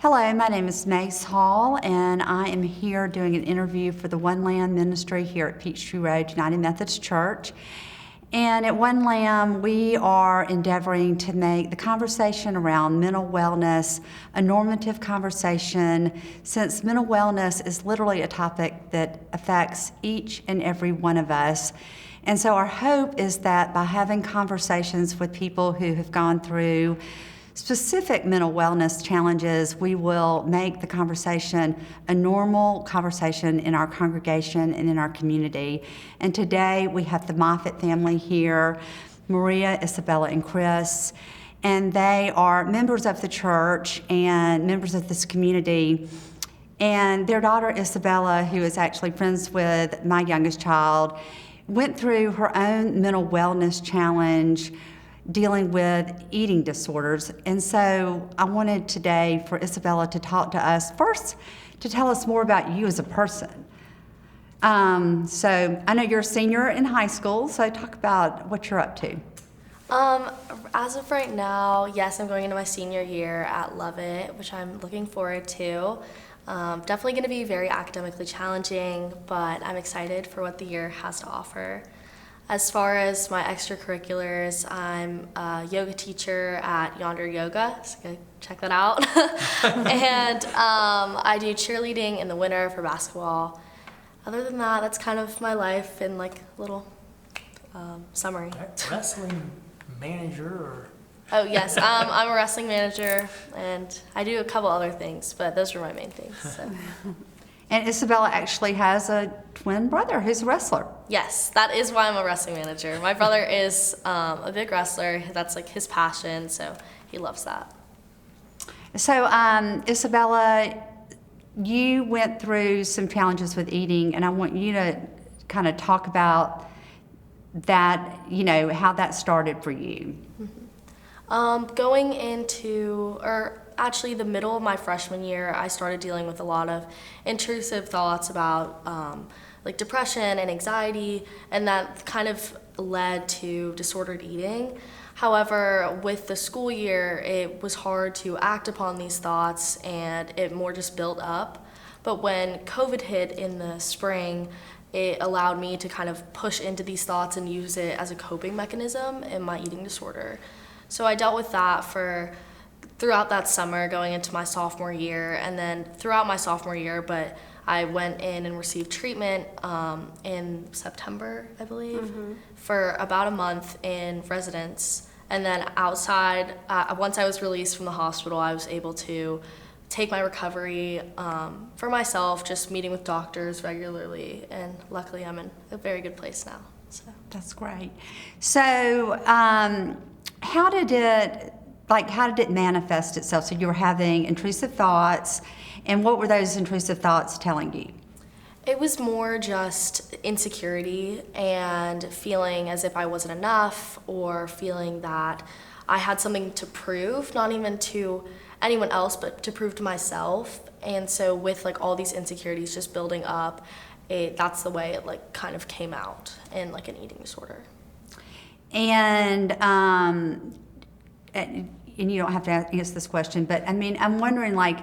Hello, my name is Mace Hall, and I am here doing an interview for the One Lamb Ministry here at Peachtree Road United Methodist Church. And at One Lamb, we are endeavoring to make the conversation around mental wellness a normative conversation, since mental wellness is literally a topic that affects each and every one of us. And so our hope is that by having conversations with people who have gone through specific mental wellness challenges, we will make the conversation a normal conversation in our congregation and in our community. And today we have the Moffett family here, Maria, Isabella, and Chris, and they are members of the church and members of this community. And their daughter, Isabella, who is actually friends with my youngest child, went through her own mental wellness challenge dealing with eating disorders. And so I wanted today for Isabella to talk to us first, to tell us more about you as a person. So I know you're a senior in high school, so talk about what you're up to. As of right now, yes, I'm going into my senior year at Lovett, which I'm looking forward to. Definitely going to be very academically challenging, but I'm excited for what the year has to offer. As far as my extracurriculars, I'm a yoga teacher at Yonder Yoga, so go check that out. And I do cheerleading in the winter for basketball. Other than that, that's kind of my life in like a little summary. Wrestling manager or? Oh yes, I'm a wrestling manager, and I do a couple other things, but those are my main things. So. And Isabella actually has a twin brother who's a wrestler. Yes, that is why I'm a wrestling manager. My brother is a big wrestler. That's like his passion, so he loves that. So Isabella, you went through some challenges with eating, and I want you to kind of talk about that, you know, how that started for you. Going into, or actually the middle of my freshman year, I started dealing with a lot of intrusive thoughts about like depression and anxiety, and that kind of led to disordered eating. However, with the school year, it was hard to act upon these thoughts, and it more just built up. But when COVID hit in the spring, it allowed me to kind of push into these thoughts and use it as a coping mechanism in my eating disorder. So I dealt with that throughout that summer going into my sophomore year, and then throughout my sophomore year, but I went in and received treatment in September, I believe, for about a month in residence. And then outside, once I was released from the hospital, I was able to take my recovery for myself, just meeting with doctors regularly, and luckily I'm in a very good place now. So. That's great. So how did it manifest itself? So you were having intrusive thoughts, and what were those intrusive thoughts telling you? It was more just insecurity and feeling as if I wasn't enough, or feeling that I had something to prove, not even to anyone else, but to prove to myself. And so with like all these insecurities just building up, that's the way it like kind of came out in like an eating disorder. And you don't have to answer this question, but I mean, I'm wondering, like,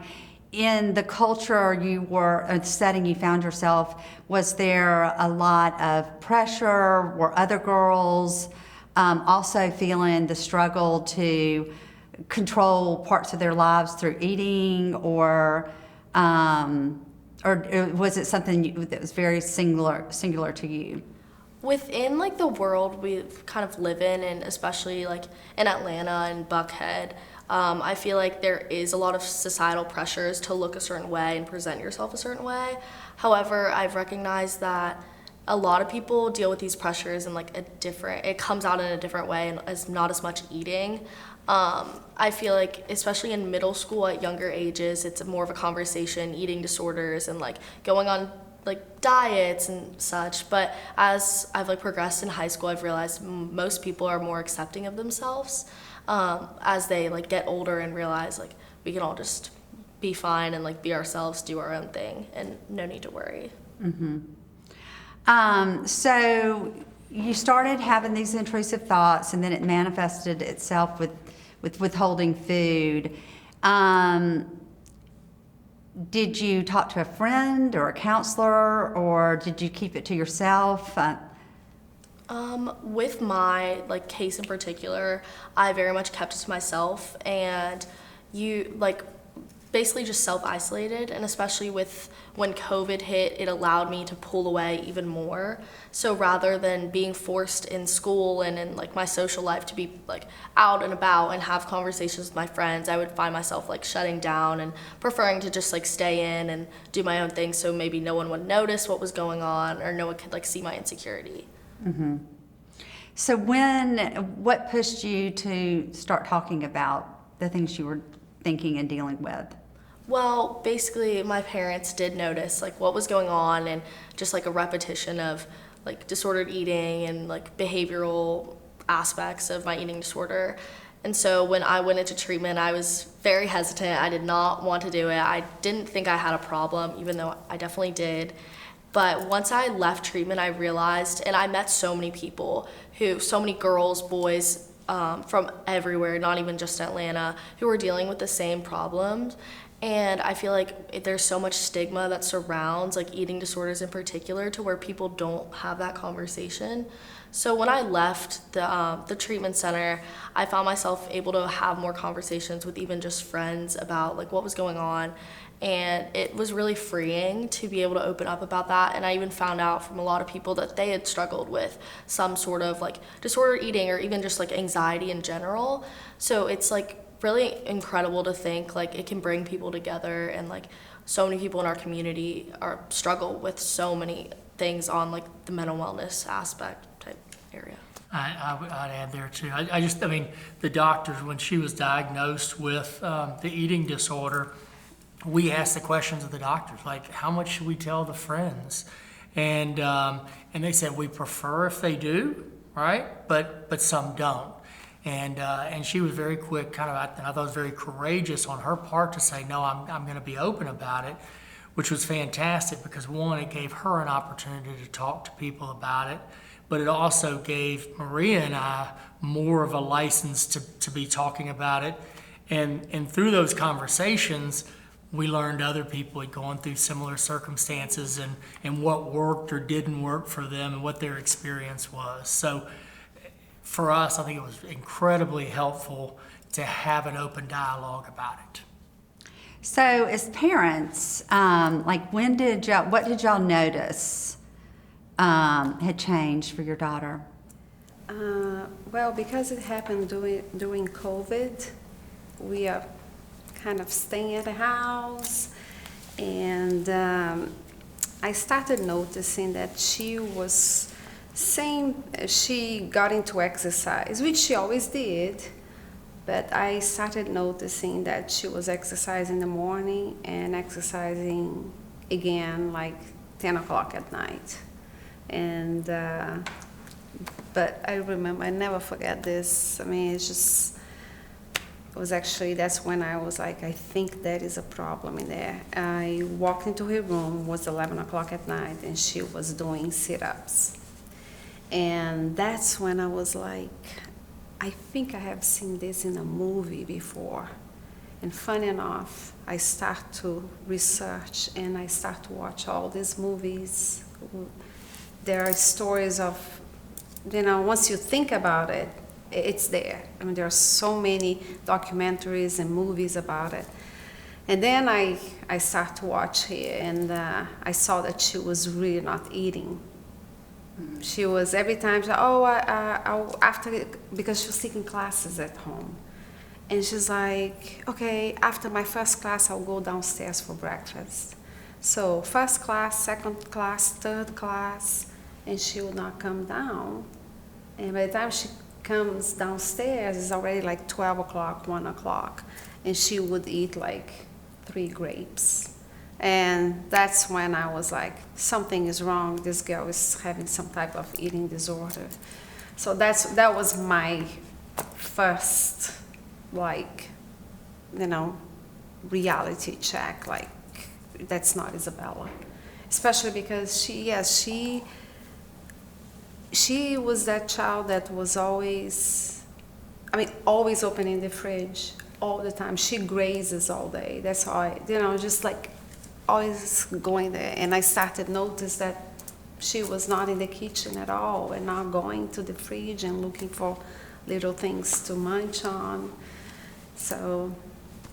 in the culture you were, the setting you found yourself, was there a lot of pressure? Were other girls also feeling the struggle to control parts of their lives through eating, or was it something that was very singular to you? Within like the world we kind of live in, and especially like in Atlanta and Buckhead, I feel like there is a lot of societal pressures to look a certain way and present yourself a certain way. However, I've recognized that a lot of people deal with these pressures in like it comes out in a different way, and as not as much eating. I feel like especially in middle school at younger ages, it's more of a conversation, eating disorders and like going on like diets and such. But as I've like progressed in high school, I've realized most people are more accepting of themselves as they like get older and realize like we can all just be fine and like be ourselves, do our own thing, and no need to worry. So you started having these intrusive thoughts, and then it manifested itself with withholding food. did you talk to a friend or a counselor, or did you keep it to yourself? With my case in particular, I very much kept it to myself, and basically just self-isolated, and especially with when COVID hit, it allowed me to pull away even more. So rather than being forced in school and in my social life to be out and about and have conversations with my friends, I would find myself shutting down and preferring to just stay in and do my own thing, so maybe no one would notice what was going on or no one could see my insecurity. Mm-hmm. So what pushed you to start talking about the things you were thinking and dealing with? Well, basically, my parents did notice what was going on, and just a repetition of disordered eating and behavioral aspects of my eating disorder. And so when I went into treatment, I was very hesitant. I did not want to do it. I didn't think I had a problem, even though I definitely did. But once I left treatment, I realized, and I met so many people so many girls, boys, from everywhere, not even just Atlanta, who were dealing with the same problems. And I feel there's so much stigma that surrounds eating disorders in particular, to where people don't have that conversation. So when I left the treatment center, I found myself able to have more conversations with even just friends about what was going on. And it was really freeing to be able to open up about that. And I even found out from a lot of people that they had struggled with some sort of disordered eating, or even just anxiety in general. So it's really incredible to think it can bring people together, and so many people in our community struggle with so many things on the mental wellness aspect type area. I'd add there too. I mean, the doctors, when she was diagnosed with the eating disorder, we asked the questions of the doctors, how much should we tell the friends? And they said, we prefer if they do, right? But some don't. And she was very quick, I thought it was very courageous on her part to say, no, I'm going to be open about it, which was fantastic, because one, it gave her an opportunity to talk to people about it, but it also gave Maria and I more of a license to be talking about it. And through those conversations, we learned other people had gone through similar circumstances, and what worked or didn't work for them, and what their experience was. So for us, I think it was incredibly helpful to have an open dialogue about it. So as parents, what did y'all notice had changed for your daughter? Well, because it happened during COVID, we are kind of staying at the house, and I started noticing that she got into exercise, which she always did, but I started noticing that she was exercising in the morning and exercising again 10 o'clock at night. And but I remember, I never forget this. I mean, that's when I was I think there is a problem in there. I walked into her room, it was 11 o'clock at night, and she was doing sit-ups. And that's when I was I think I have seen this in a movie before. And funny enough, I start to research, and I start to watch all these movies. There are stories of, once you think about it, it's there. I mean, there are so many documentaries and movies about it. And then I start to watch her, and I saw that she was really not eating. She was, every time, because she was taking classes at home. And she's like, okay, after my first class, I'll go downstairs for breakfast. So first class, second class, third class, and she will not come down. And by the time she comes downstairs, it's already 12 o'clock, 1 o'clock, and she would eat 3 grapes. And that's when I was something is wrong. This girl is having some type of eating disorder. So that was my first, reality check. That's not Isabella. Especially because she was that child that was always opening the fridge all the time. She grazes all day. That's how just always going there. And I started notice that she was not in the kitchen at all and not going to the fridge and looking for little things to munch on. So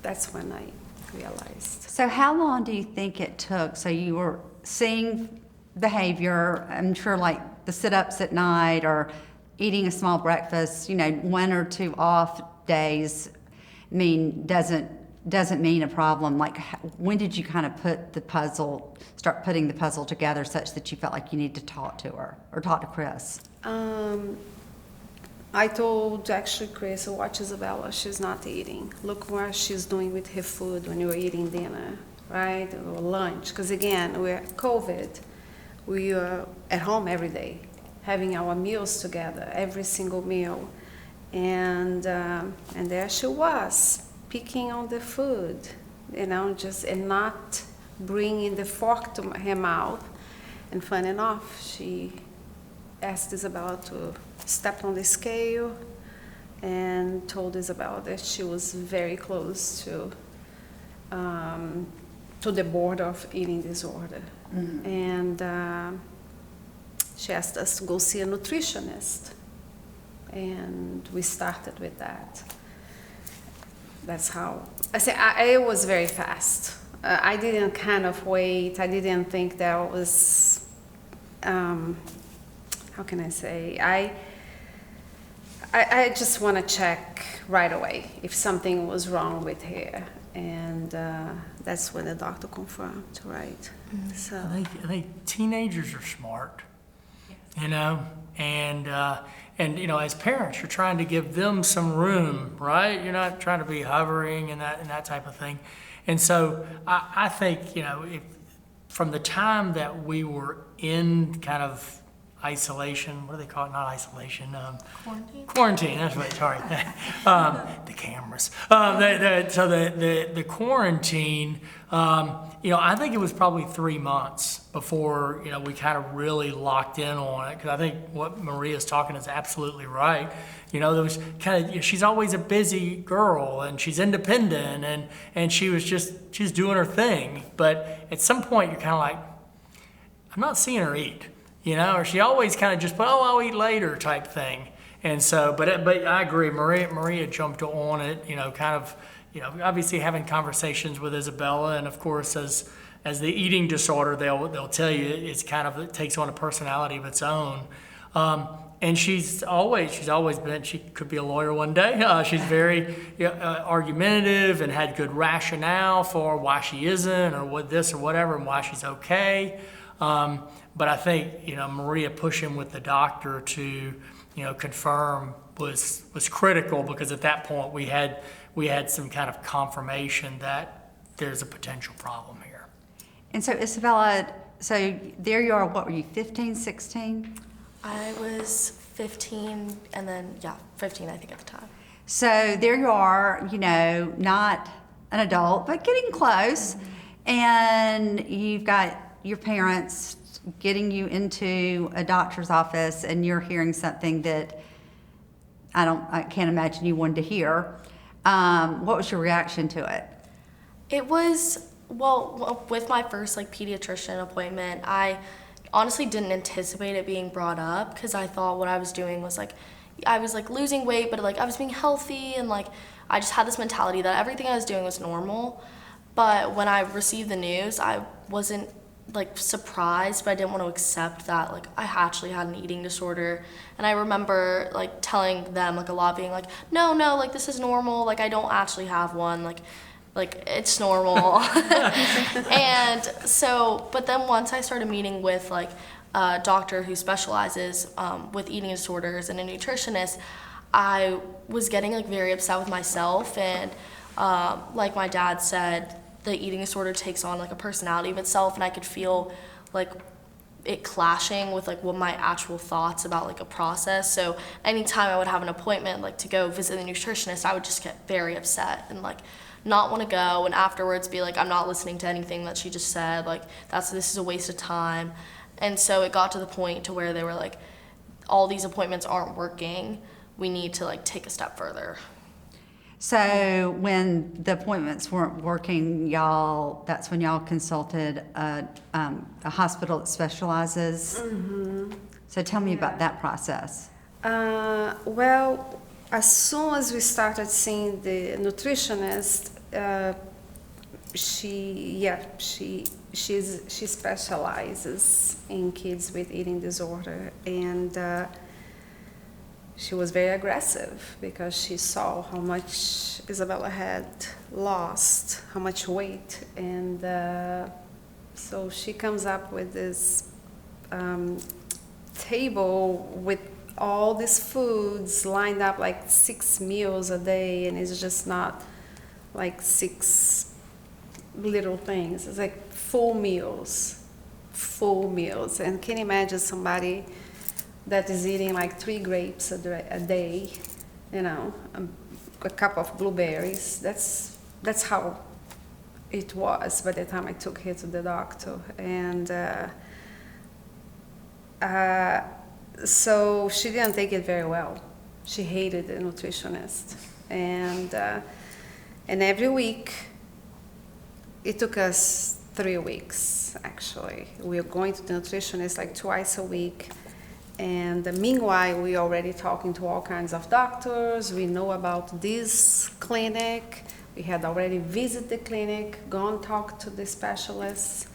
that's when I realized. So how long do you think it took? So you were seeing behavior, I'm sure like the sit-ups at night or eating a small breakfast, 1 or 2 off days doesn't mean a problem. Like when did you kind of start putting the puzzle together such that you felt like you need to talk to her or talk to Chris? I told actually Chris, watch Isabella, she's not eating. Look what she's doing with her food when you're eating dinner, right? Or lunch. Because again, we're COVID. We are at home every day, having our meals together, every single meal. And there she was, picking on the food, and not bringing the fork to her mouth. And funny enough, she asked Isabella to step on the scale and told Isabella that she was very close to the border of eating disorder. Mm-hmm. And she asked us to go see a nutritionist. And we started with that. That's how, it was very fast. I didn't kind of wait. I didn't think that was, how can I say? I just want to check right away if something was wrong with her. And that's when the doctor confirmed, right? Mm-hmm. So I think teenagers are smart, and as parents, you're trying to give them some room, right? You're not trying to be hovering and that type of thing. And so I think, from the time that we were in kind of isolation, what do they call it? Not isolation. Quarantine, that's right, sorry. The cameras. So the quarantine, I think it was probably 3 months before, we kind of really locked in on it. Because I think what Maria's talking is absolutely right. There was kind of, she's always a busy girl and she's independent and she's doing her thing. But at some point you're kind of like, I'm not seeing her eat. Or she always kind of just put, I'll eat later type thing. And so, but I agree, Maria jumped on it, obviously having conversations with Isabella, and of course, as the eating disorder, they'll tell you it takes on a personality of its own. And she's always been, she could be a lawyer one day. She's very argumentative and had good rationale for why she isn't, or what this or whatever, and why she's okay. But I think, Maria pushing with the doctor to, confirm was critical, because at that point we had some kind of confirmation that there's a potential problem here. And so Isabella, so there you are, what were you, 15, 16? I was 15 and then, 15 I think at the time. So there you are, not an adult, but getting close. Mm-hmm. And you've got your parents getting you into a doctor's office and you're hearing something that I can't imagine you wanted to hear. What was your reaction to it? It was, with my first pediatrician appointment, I honestly didn't anticipate it being brought up, because I thought what I was doing was I was losing weight, but I was being healthy, and I just had this mentality that everything I was doing was normal. But when I received the news, I wasn't surprised, but I didn't want to accept that I actually had an eating disorder. And I remember telling them a lot, being no, this is normal, I don't actually have one, it's normal. And so, but then once I started meeting with a doctor who specializes with eating disorders and a nutritionist, I was getting very upset with myself. And like my dad said, the eating disorder takes on a personality of itself, and I could feel it clashing with what my actual thoughts about a process. So anytime I would have an appointment to go visit the nutritionist, I would just get very upset and not want to go, and afterwards be I'm not listening to anything that she just said, this is a waste of time. And so it got to the point to where they were all these appointments aren't working, we need to take a step further. So when the appointments weren't working, that's when y'all consulted a hospital that specializes? So tell me about that process. Well, as soon as we started seeing the nutritionist, she specializes in kids with eating disorder, and she was very aggressive because she saw how much Isabella had lost, how much weight, and so she comes up with this table with all these foods lined up, like 6 meals a day, and it's just not like 6 little things. It's like full meals. And can you imagine somebody that is eating like 3 grapes a day, a cup of blueberries? That's how it was by the time I took her to the doctor. And so she didn't take it very well. She hated the nutritionist. And every week, it took us 3 weeks, actually. We were going to the nutritionist like twice a week. And meanwhile, we already talking to all kinds of doctors. We know about this clinic. We had already visited the clinic, gone talk to the specialists.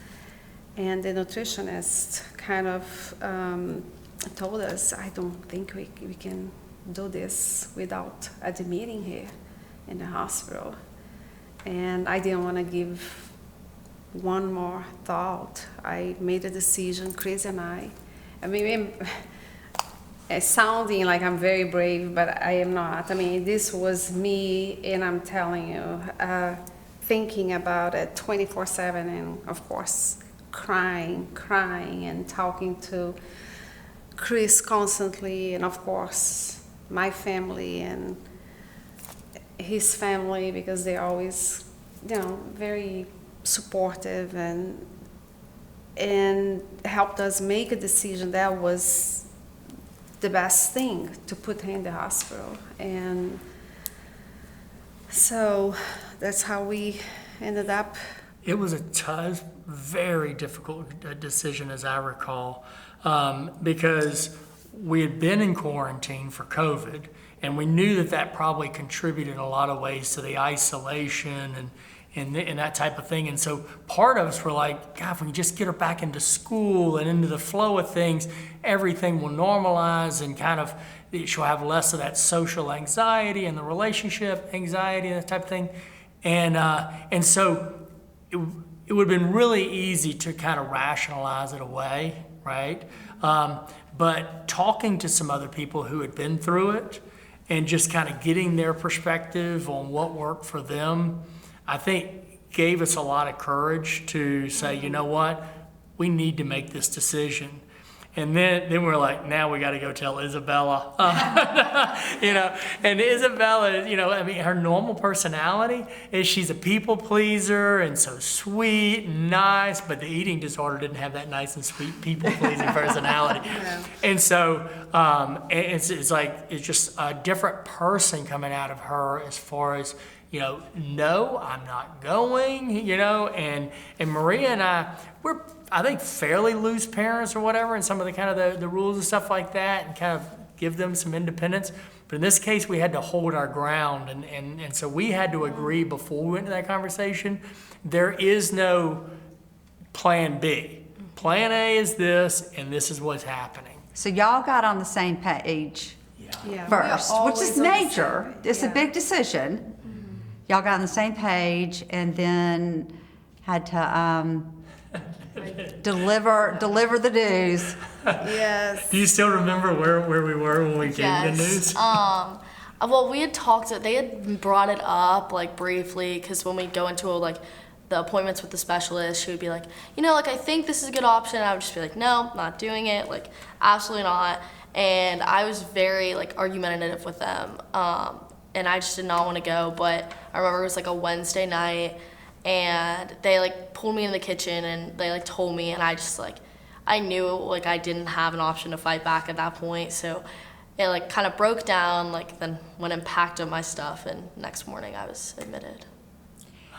And the nutritionist kind of told us, I don't think we can do this without admitting her in the hospital. And I didn't want to give one more thought. I made a decision, Chris and I mean, it's sounding like I'm very brave, but I am not. I mean, this was me, and I'm telling you, thinking about it 24/7, and of course, crying, and talking to Chris constantly, and of course, my family and his family, because they're always, very supportive and helped us make a decision that was the best thing, to put her in the hospital. And so that's how we ended up. It was a tough, very difficult decision, as I recall, because we had been in quarantine for COVID, and we knew that probably contributed in a lot of ways to the isolation and that type of thing. And so part of us were like, God, if we can just get her back into school and into the flow of things, everything will normalize, and kind of she'll have less of that social anxiety and the relationship anxiety and that type of thing. And so it would have been really easy to kind of rationalize it away, right? But talking to some other people who had been through it and just kind of getting their perspective on what worked for them, I think gave us a lot of courage to say, you know what, we need to make this decision. And then we're like, now we got to go tell Isabella, and Isabella, her normal personality is she's a people pleaser and so sweet and nice, but the eating disorder didn't have that nice and sweet people pleasing personality. Yeah. And so it's just a different person coming out of her as far as, no, I'm not going, and Maria and we're, I think, fairly loose parents or whatever, and some of the kind of the rules and stuff like that, and kind of give them some independence. But in this case, we had to hold our ground, and so we had to agree before we went into that conversation, there is no plan B. Plan A is this, and this is what's happening. So y'all got on the same page Yeah, first, we are which is always on the major. same- It's a yeah. big decision. Y'all got on the same page, and then had to deliver the news. Yes. Do you still remember where we were when we gave you the news? Well, we had talked, they had brought it up like briefly, because when we go into the appointments with the specialist, she would be like, I think this is a good option. I would just be like, no, not doing it, absolutely not. And I was very argumentative with them, and I just did not want to go. But I remember it was a Wednesday night, and they pulled me in the kitchen, and they told me, and I just I knew I didn't have an option to fight back at that point. So it like kind of broke down, like then went and packed up my stuff, and next morning I was admitted.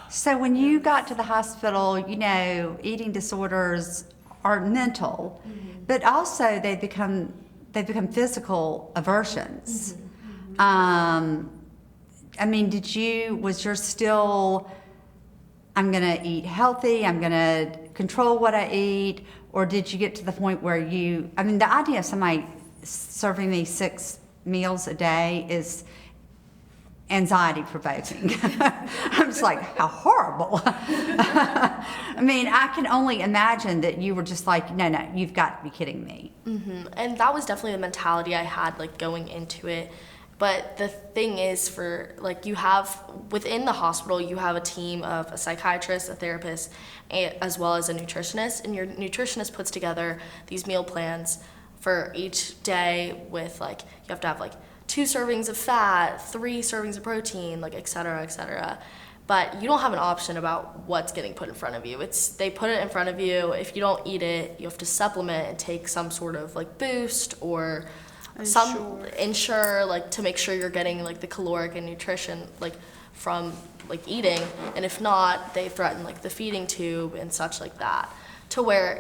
So when you got to the hospital, you know, eating disorders are mental, but also they become physical aversions. I mean, was your still, I'm gonna eat healthy, I'm gonna control what I eat, or did you get to the point where I mean, the idea of somebody serving me 6 meals a day is anxiety provoking. I'm just like, how horrible. I mean, I can only imagine that you were just like, no, you've got to be kidding me. And that was definitely the mentality I had, like, going into it. But the thing is, for like, you have within the hospital, you have a team of a psychiatrist, a therapist, as well as a nutritionist, and your nutritionist puts together these meal plans for each day with, like, you have to have like 2 servings of fat, 3 servings of protein, like, et cetera, et cetera. But you don't have an option about what's getting put in front of you. They put it in front of you. If you don't eat it, you have to supplement and take some sort of like boost or ensure, like, to make sure you're getting like the caloric and nutrition like from like eating. And if not, they threaten like the feeding tube and such like that, to where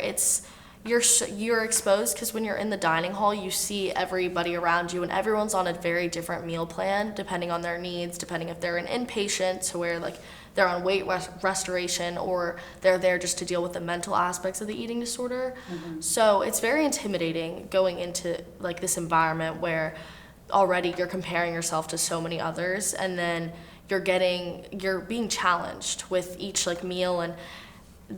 you're exposed, because when you're in the dining hall, you see everybody around you, and everyone's on a very different meal plan depending on their needs, depending if they're an inpatient, to where like they're on weight restoration, or they're there just to deal with the mental aspects of the eating disorder. So it's very intimidating going into like this environment where already you're comparing yourself to so many others, and then you're being challenged with each like meal, and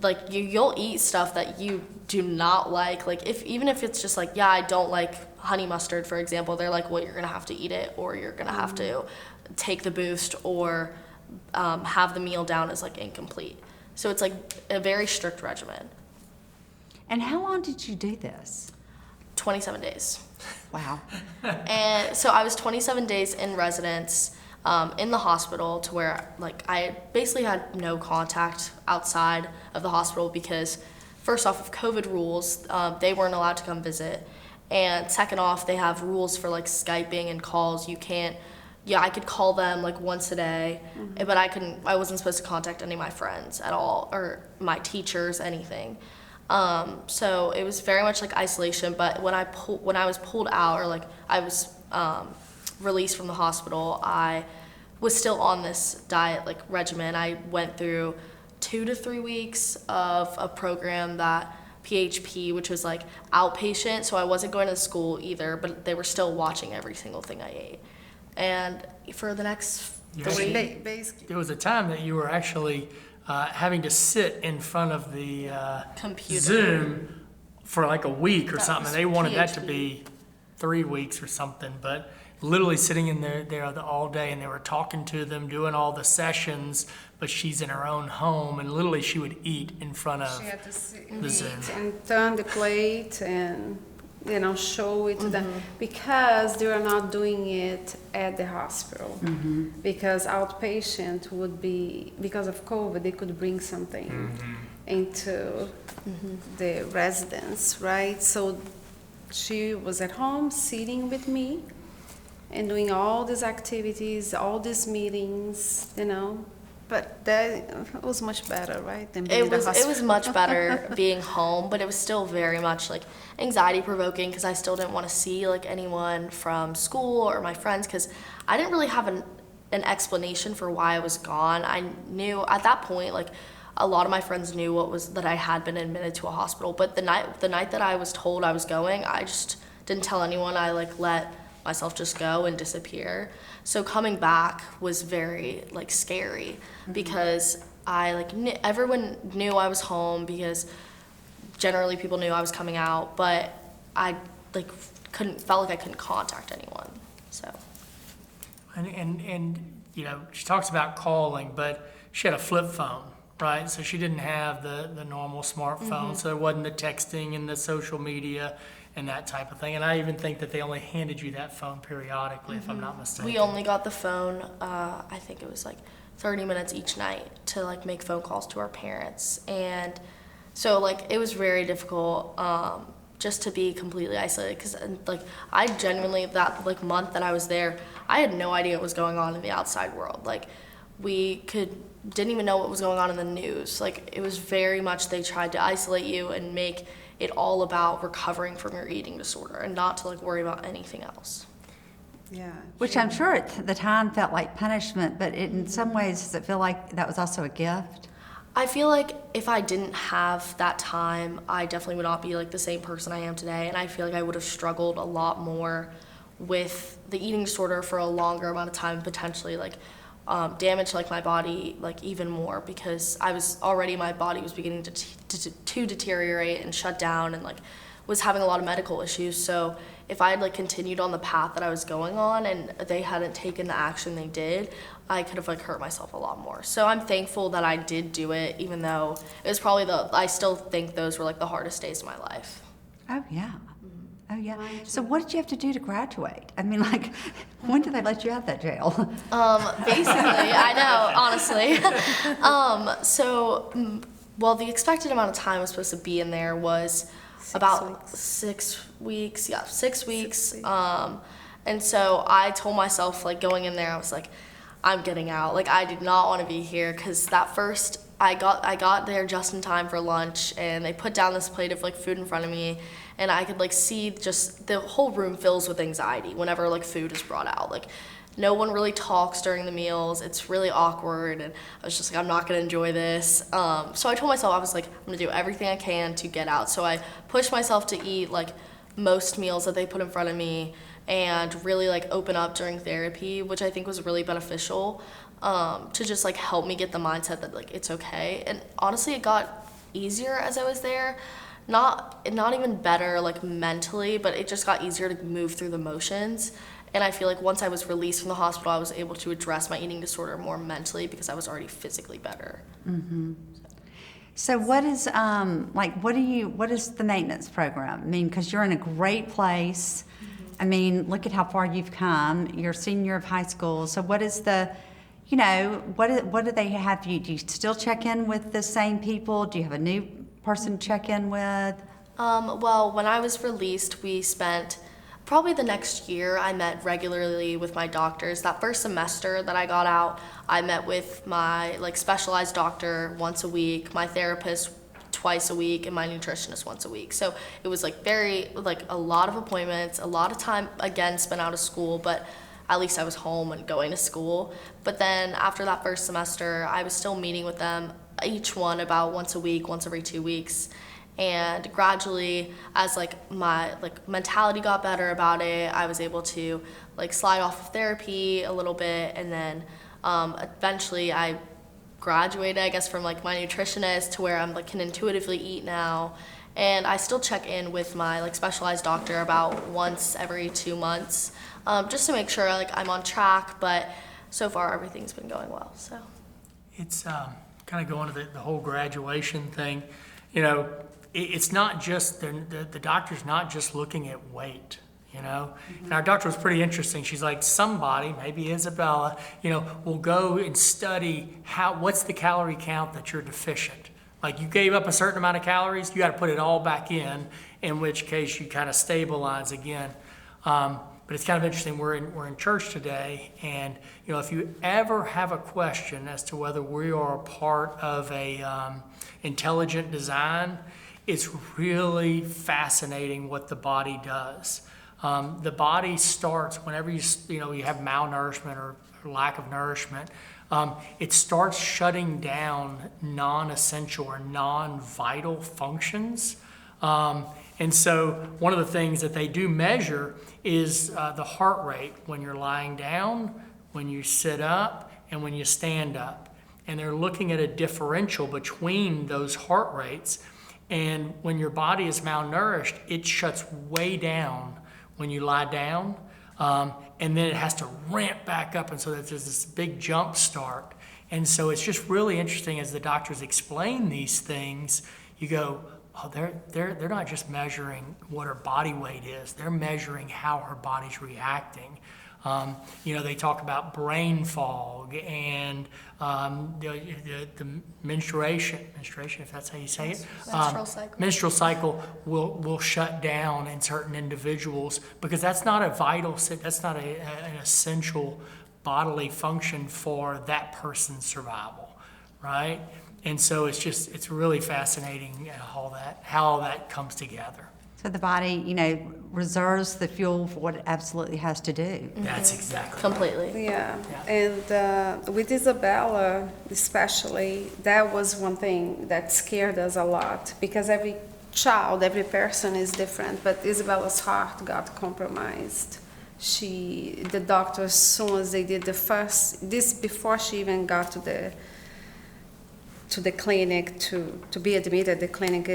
like you'll eat stuff that you do not like even if it's just like, yeah, I don't like honey mustard, for example, they're like, well, you're gonna have to eat it, or you're gonna have to take the boost, or have the meal down as like incomplete. So it's like a very strict regimen. And how long did you do this? 27 days. Wow. And so I was 27 days in residence, in the hospital, to where like I basically had no contact outside of the hospital, because first off, of COVID rules, they weren't allowed to come visit, and second off, they have rules for like Skyping and calls. You can't, I could call them like once a day, but I wasn't supposed to contact any of my friends at all, or my teachers, anything. So it was very much like isolation. But when I was pulled out, or like I was released from the hospital, I was still on this diet like regimen. I went through 2 to 3 weeks of a program that PHP, which was like outpatient, so I wasn't going to school either, but they were still watching every single thing I ate. And for the next Basically. There was a time that you were actually having to sit in front of the computer Zoom for like a week or That something. was And they wanted that to PhD. be 3 weeks or something, but literally sitting in there all day, and they were talking to them, doing all the sessions, but she's in her own home, and literally she would eat in front of She had to sit, the Zoom. and turn the plate and, show it to them, because they are not doing it at the hospital. Because outpatient would be, because of COVID, they could bring something into the residence, right? So she was at home sitting with me and doing all these activities, all these meetings, But that was much better, right? Than being in the It hospital. was much better being home, but it was still very much like anxiety provoking, because I still didn't want to see like anyone from school or my friends, because I didn't really have an explanation for why I was gone. I knew at that point, like, a lot of my friends knew that I had been admitted to a hospital, but the night that I was told I was going, I just didn't tell anyone. I like let myself just go and disappear. So coming back was very like scary, because I like everyone knew I was home, because generally people knew I was coming out, but I like felt like I couldn't contact anyone. So And she talks about calling, but she had a flip phone, right? So she didn't have the normal smartphone, so there wasn't the texting and the social media and that type of thing. And I even think that they only handed you that phone periodically, if I'm not mistaken. we only got the phone, I think it was like 30 minutes each night to like make phone calls to our parents. And so like it was very difficult just to be completely isolated, because like I genuinely, that like month that I was there, I had no idea what was going on in the outside world. Like didn't even know what was going on in the news. Like it was very much, they tried to isolate you and make it all about recovering from your eating disorder and not to like worry about anything else. Yeah. Which I'm sure at the time felt like punishment, but in some ways, does it feel like that was also a gift? I feel like if I didn't have that time, I definitely would not be like the same person I am today, and I feel like I would have struggled a lot more with the eating disorder for a longer amount of time, potentially like damage like my body like even more, because my body was beginning to deteriorate and shut down, and like was having a lot of medical issues. So if I had like continued on the path that I was going on and they hadn't taken the action they did, I could have like hurt myself a lot more. So I'm thankful that I did do it, even though it was probably I still think those were like the hardest days of my life. Oh, yeah. Oh, yeah. So what did you have to do to graduate? I mean, like, when did they let you out of that jail? Basically, I know, honestly. Well, the expected amount of time I was supposed to be in there was about 6 weeks. Yeah, 6 weeks. And so I told myself, like, going in there, I was like, I'm getting out. Like, I did not want to be here, because that first, I got there just in time for lunch, and they put down this plate of like food in front of me, and I could like see just the whole room fills with anxiety whenever like food is brought out. Like, no one really talks during the meals. It's really awkward, and I was just like, I'm not gonna enjoy this. So I told myself, I was like, I'm gonna do everything I can to get out. So I pushed myself to eat like most meals that they put in front of me, and really like open up during therapy, which I think was really beneficial, to just like help me get the mindset that like it's okay. And honestly, it got easier as I was there. Not even better like mentally, but it just got easier to move through the motions. And I feel like once I was released from the hospital, I was able to address my eating disorder more mentally, because I was already physically better. Mm-hmm. So what is what is the maintenance program? I mean, because you're in a great place. I mean, look at how far you've come. You're a senior of high school. So what is what do they have you? Do you still check in with the same people? Do you have a new person to check in with? Well, when I was released, we spent probably the next year, I met regularly with my doctors. That first semester that I got out, I met with my like specialized doctor once a week, my therapist twice a week, and my nutritionist once a week. So it was like a lot of appointments, a lot of time again spent out of school, but at least I was home and going to school. But then after that first semester, I was still meeting with them, each one about once a week, once every 2 weeks. And gradually, as like my like mentality got better about it, I was able to like slide off of therapy a little bit, and then eventually I graduated, I guess, from like my nutritionist to where I'm like can intuitively eat now. And I still check in with my like specialized doctor about once every 2 months, just to make sure like I'm on track. But so far everything's been going well. So It's kind of going to the whole graduation thing. It's not just, the doctor's not just looking at weight, Mm-hmm. And our doctor was pretty interesting. She's like, somebody, maybe Isabella, will go and study what's the calorie count that you're deficient. Like you gave up a certain amount of calories, you got to put it all back in which case you kind of stabilize again. But it's kind of interesting. We're in church today, and if you ever have a question as to whether we are a part of a intelligent design, it's really fascinating what the body does. The body starts whenever you have malnourishment or lack of nourishment. It starts shutting down non-essential or non-vital functions. And so one of the things that they do measure is the heart rate when you're lying down, when you sit up, and when you stand up. And they're looking at a differential between those heart rates. And when your body is malnourished, it shuts way down when you lie down. And then it has to ramp back up. And so there's this big jump start. And so it's just really interesting as the doctors explain these things, you go, oh, they're not just measuring what her body weight is, they're measuring how her body's reacting. They talk about brain fog and the menstruation, if that's how you say it. Menstrual cycle. Menstrual cycle will shut down in certain individuals because that's not a vital, that's not an essential bodily function for that person's survival, right? And so it's really fascinating how all that comes together. So the body, reserves the fuel for what it absolutely has to do. That's exactly Completely. Yeah, Yeah. and with Isabella especially, that was one thing that scared us a lot because every child, every person is different, but Isabella's heart got compromised. The doctor, as soon as they did before she even got to the clinic to be admitted at the clinic,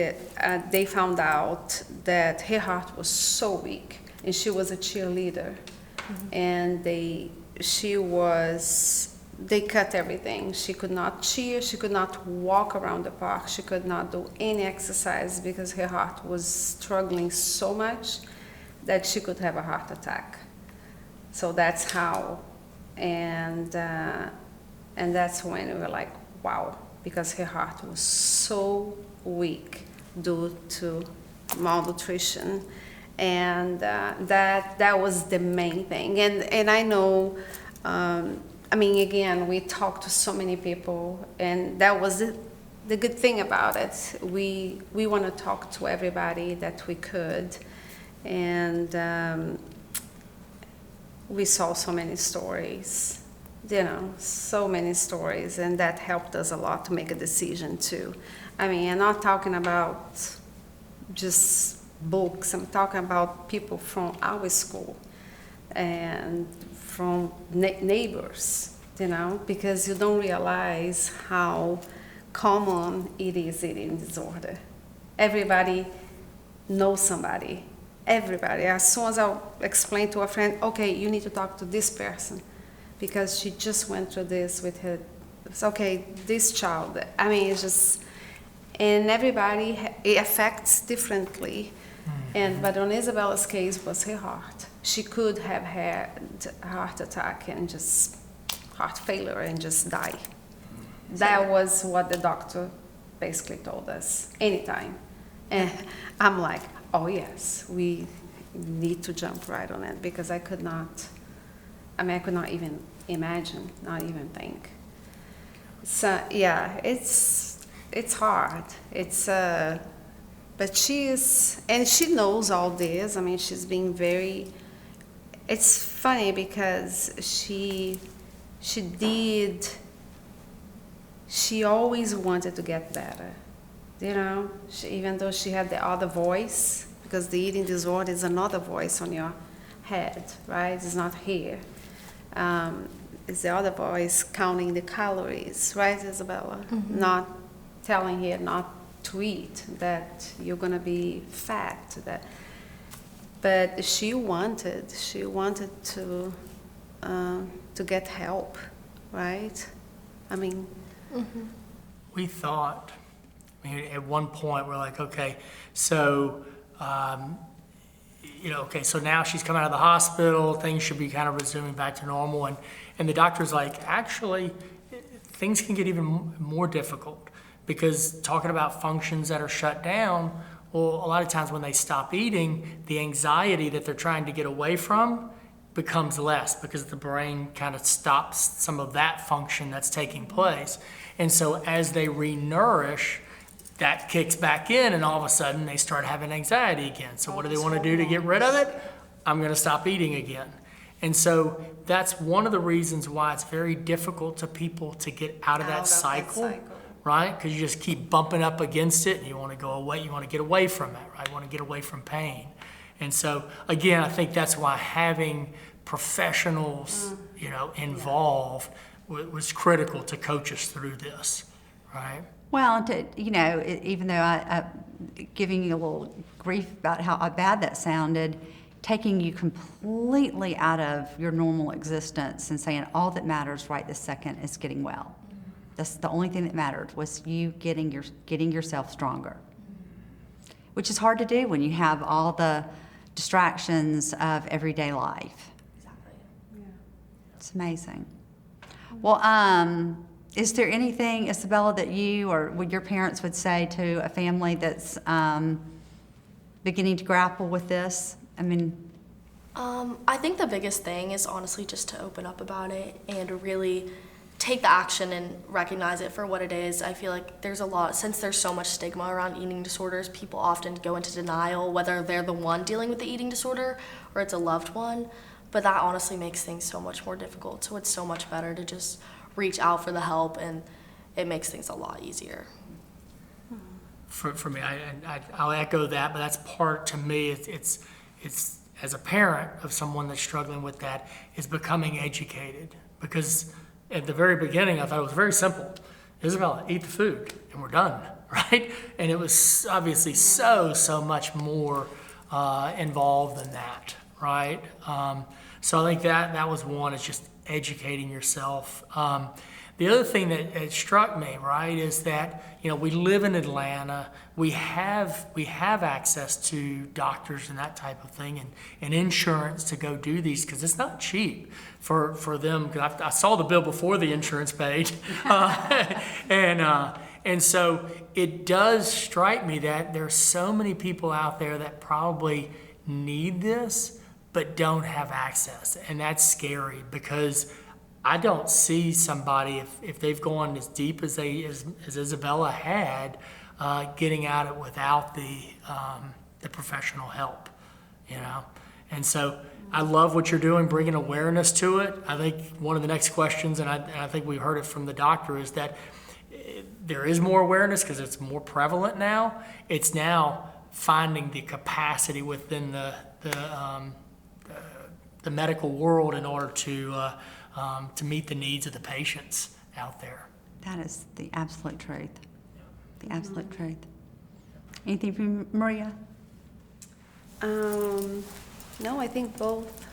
they found out that her heart was so weak, and she was a cheerleader, and they cut everything. She could not cheer, she could not walk around the park, she could not do any exercise because her heart was struggling so much that she could have a heart attack. So that's how, and that's when we were like, wow, because her heart was so weak due to malnutrition, and that was the main thing. And I know, again, we talked to so many people, and that was the good thing about it. We want to talk to everybody that we could, and we saw so many stories. So many stories, and that helped us a lot to make a decision too. I'm not talking about just books, I'm talking about people from our school and from neighbors, because you don't realize how common it is eating disorder. Everybody knows somebody, everybody. As soon as I'll explain to a friend, okay, you need to talk to this person, because she just went through this with her, it's okay, this child. It's just, and everybody, it affects differently. But on Isabella's case was her heart. She could have had a heart attack and just heart failure and just die. That was what the doctor basically told us, anytime. And I'm like, oh yes, we need to jump right on it, because I could not even imagine, not even think. So yeah, it's hard. But she knows all this. She's being very. It's funny because she always wanted to get better. Even though she had the other voice, because the eating disorder is another voice on your head, right? It's not here. It's the other voice counting the calories, right, Isabella? Mm-hmm. Not telling her not to eat, that you're gonna be fat. But she wanted to get help, right? Mm-hmm. We thought, at one point we're like, okay, so. Okay, so now she's come out of the hospital, things should be kind of resuming back to normal, and the doctor's like, actually, things can get even more difficult, because talking about functions that are shut down, well, a lot of times when they stop eating, the anxiety that they're trying to get away from becomes less, because the brain kind of stops some of that function that's taking place. And so as they re-nourish, that kicks back in, and all of a sudden they start having anxiety again. So what do they want to do to get rid of it? I'm going to stop eating again. And so that's one of the reasons why it's very difficult to people to get out of that cycle, right? Because you just keep bumping up against it, and you want to go away, you want to get away from it, right? You want to get away from pain. And so again, I think that's why having professionals, involved was critical to coach us through this, right? Well, even though I'm giving you a little grief about how bad that sounded, taking you completely out of your normal existence and saying all that matters right this second is getting well. That's the only thing that mattered, was you getting yourself stronger, which is hard to do when you have all the distractions of everyday life. Exactly. Yeah. It's amazing. Well, is there anything, Isabella, that you or would your parents would say to a family that's beginning to grapple with this? I mean, I think the biggest thing is honestly just to open up about it and really take the action and recognize it for what it is. I feel like there's a lot, since there's so much stigma around eating disorders, people often go into denial, whether they're the one dealing with the eating disorder or it's a loved one. But that honestly makes things so much more difficult. So it's so much better to just reach out for the help, and it makes things a lot easier. For me, I'll echo that, but that's part, to me, it's as a parent of someone that's struggling with that, is becoming educated. Because at the very beginning, I thought it was very simple. Isabella, eat the food, and we're done, right? And it was obviously so much more involved than that, right? So I think that was one, is just educating yourself. The other thing that struck me, right, is that, you know, we live in Atlanta. We have access to doctors and that type of thing, and insurance to go do these, because it's not cheap for them. Because I saw the bill before the insurance paid, and so it does strike me that there's so many people out there that probably need this but don't have access, and that's scary, because I don't see somebody, if they've gone as deep as Isabella had, getting at it without the professional help, you know. And so I love what you're doing, bringing awareness to it. I think one of the next questions, and I think we heard it from the doctor, is that there is more awareness because it's more prevalent now. It's now finding the capacity within the medical world in order to meet the needs of the patients out there. that is the absolute truth. The absolute truth. Anything from Maria? No, I think both.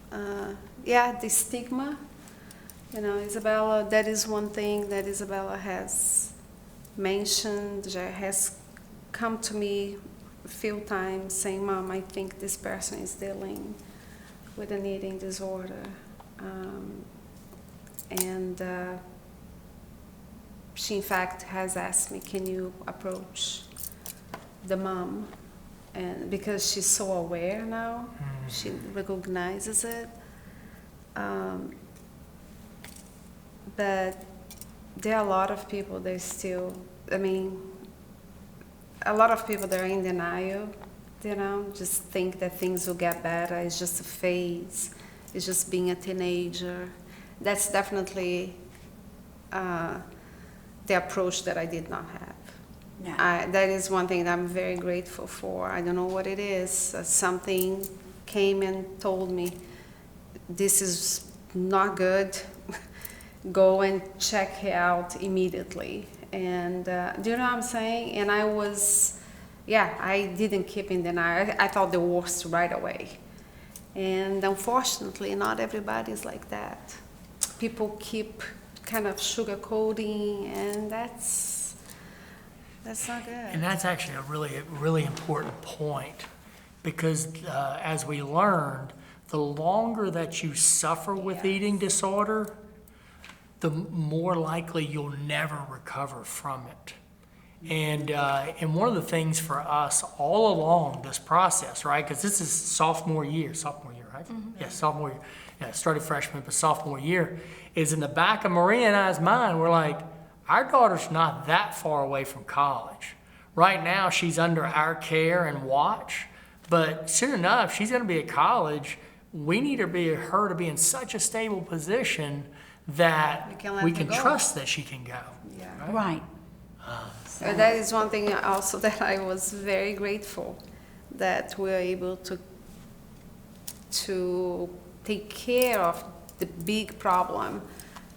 The stigma. You know, Isabella, that is one thing that Isabella has mentioned, has come to me a few times saying, Mom, I think this person is dealing with an eating disorder. She in fact has asked me, can you approach the mom? And because she's so aware now, she recognizes it. But there are a lot of people that still, a lot of people that are in denial, you know, just think that things will get better. It's just a phase. It's just being a teenager. That's definitely the approach that I did not have. Yeah. That is one thing that I'm very grateful for. I don't know what it is. Something came and told me, this is not good. Go and check it out immediately. And do you know what I'm saying? And I didn't keep in denial. I thought the worst right away. And unfortunately, not everybody is like that. People keep kind of sugarcoating, and that's not good. And that's actually a really important point, because as we learned, the longer that you suffer with eating disorder, the more likely you'll never recover from it. And one of the things for us all along this process, right? Because this is sophomore year, right? Mm-hmm. Yeah, sophomore year. Yeah, started freshman, but sophomore year, is in the back of Maria and I's mind, we're like, our daughter's not that far away from college. Right now, she's under our care and watch, but soon enough, she's going to be at college. We need her to be in such a stable position that we can trust that she can go. Yeah. Right. That is one thing also that I was very grateful that we were able to take care of the big problem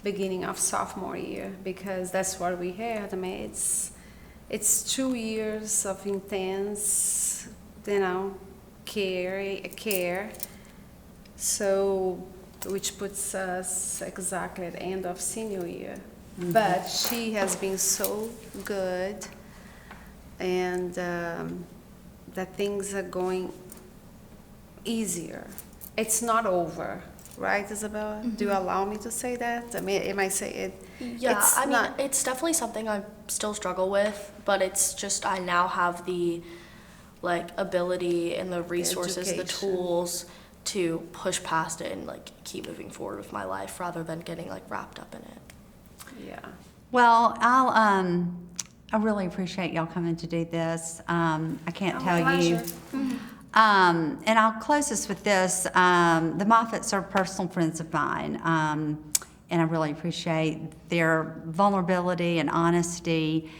beginning of sophomore year, because that's what we had. I mean, it's 2 years of intense, you know, care. So, which puts us exactly at the end of senior year. Mm-hmm. But she has been so good, and that things are going easier. It's not over, right, Isabella? Do you allow me to say that? I mean, it might say it. Yeah, it's I mean, not- it's definitely something I still struggle with, but it's just I now have the like ability and the resources, the education. tools to push past it and like keep moving forward with my life rather than getting like wrapped up in it. Yeah. Well, I really appreciate y'all coming to do this. I can't tell you. And I'll close this with this. The Moffetts are personal friends of mine, and I really appreciate their vulnerability and honesty.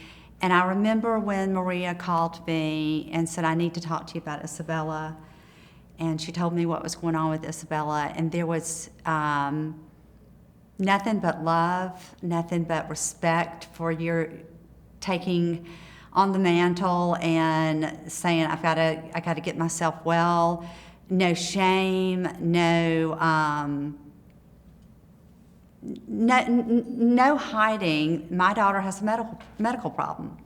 And I remember when Maria called me and said, I need to talk to you about Isabella. And she told me what was going on with Isabella. And there was nothing but love, nothing but respect for your taking on the mantle and saying, I gotta get myself well. No shame, no hiding. My daughter has a medical problem,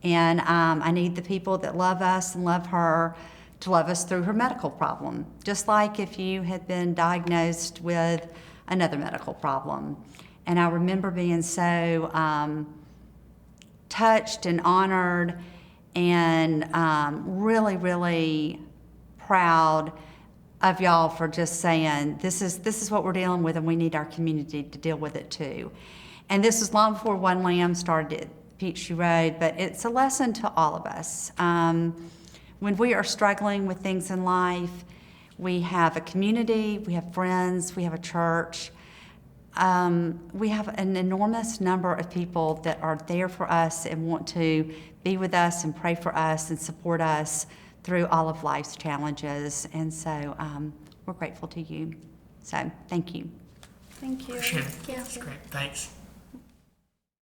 and I need the people that love us and love her to love us through her medical problem, just like if you had been diagnosed with another medical problem. And I remember being so touched and honored and really, really proud of y'all for just saying, this is what we're dealing with and we need our community to deal with it too. And this was long before One Lamb started at Peachtree Road, but it's a lesson to all of us. When we are struggling with things in life, we have a community, we have friends, we have a church. We have an enormous number of people that are there for us and want to be with us and pray for us and support us through all of life's challenges. And so we're grateful to you. So thank you. Thank you. Appreciate it. Yeah. That's great. Thanks.